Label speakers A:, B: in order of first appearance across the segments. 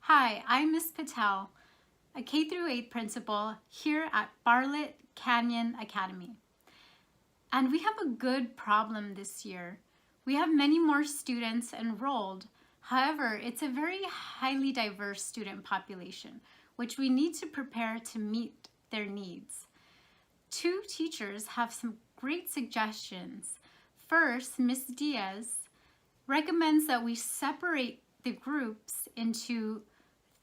A: Hi, I'm Ms. Patel, a K-8 principal here at Bartlett Canyon Academy. And we have a good problem this year. We have many more students enrolled. However, it's a very highly diverse student population, which we need to prepare to meet their needs. Two teachers have some great suggestions. First, Ms. Diaz recommends that we separate the groups into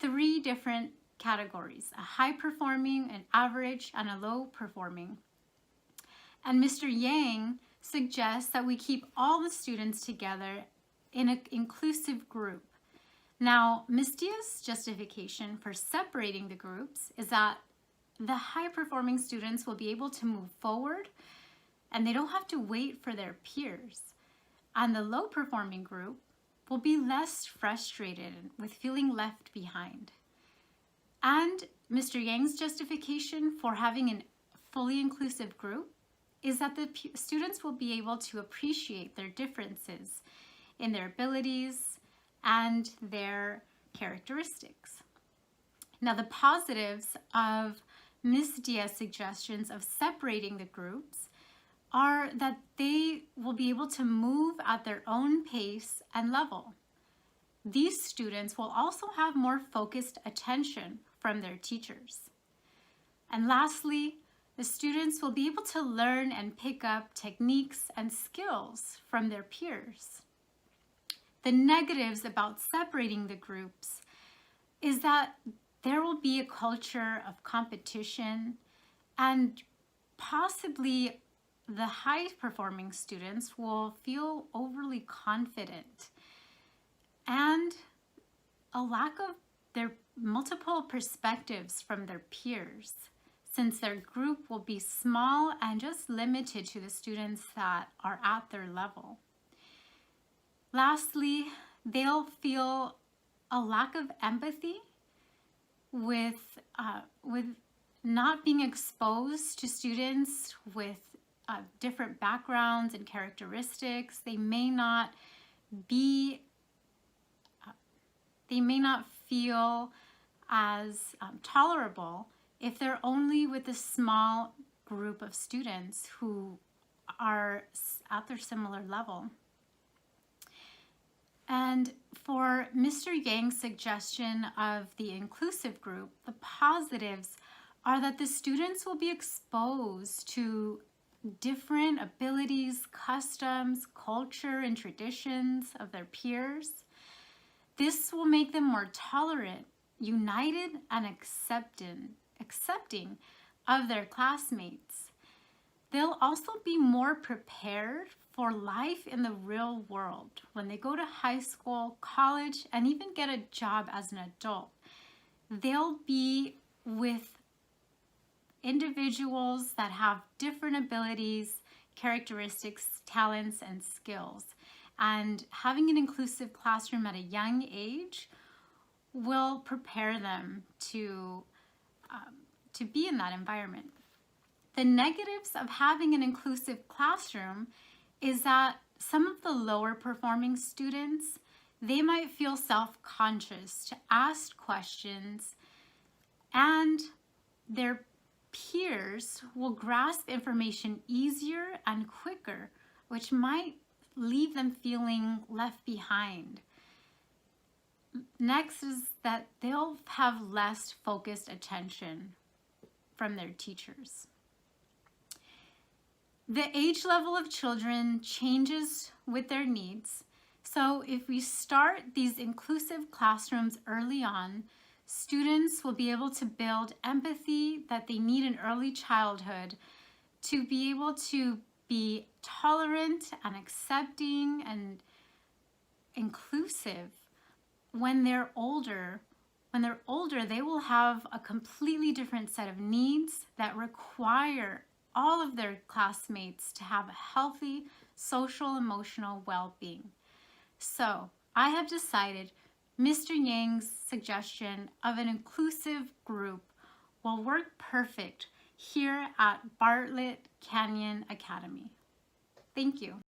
A: three different categories: a high performing, an average, and a low performing. And Mr. Yang suggests that we keep all the students together in an inclusive group. Now, Ms. Diaz's justification for separating the groups is that the high performing students will be able to move forward and they don't have to wait for their peers. And the low performing group will be less frustrated with feeling left behind. And Mr. Yang's justification for having a fully inclusive group is that the students will be able to appreciate their differences in their abilities and their characteristics. Now, the positives of Ms. Diaz's suggestions of separating the groups are that they will be able to move at their own pace and level. These students will also have more focused attention from their teachers. And lastly, the students will be able to learn and pick up techniques and skills from their peers. The negatives about separating the groups is that there will be a culture of competition, and possibly the high-performing students will feel overly confident and a lack of their multiple perspectives from their peers, since their group will be small and just limited to the students that are at their level. Lastly, they'll feel a lack of empathy with not being exposed to students with different backgrounds and characteristics. They may not feel as tolerable if they're only with a small group of students who are at their similar level. And for Mr. Yang's suggestion of the inclusive group, the positives are that the students will be exposed to different abilities, customs, culture, and traditions of their peers. This will make them more tolerant, united, and accepting of their classmates. They'll also be more prepared for life in the real world when they go to high school, college, and even get a job as an adult. They'll be with individuals that have different abilities, characteristics, talents, and skills. And having an inclusive classroom at a young age will prepare them to be in that environment. The negatives of having an inclusive classroom is that some of the lower performing students, they might feel self-conscious to ask questions, and their peers will grasp information easier and quicker, which might leave them feeling left behind. Next is that they'll have less focused attention from their teachers. The age level of children changes with their needs. So if we start these inclusive classrooms early on, students will be able to build empathy that they need in early childhood to be able to be tolerant and accepting and inclusive. When they're older, they will have a completely different set of needs that require all of their classmates to have a healthy social, emotional well-being. So I have decided Mr. Yang's suggestion of an inclusive group will work perfect here at Bartlett Canyon Academy. Thank you.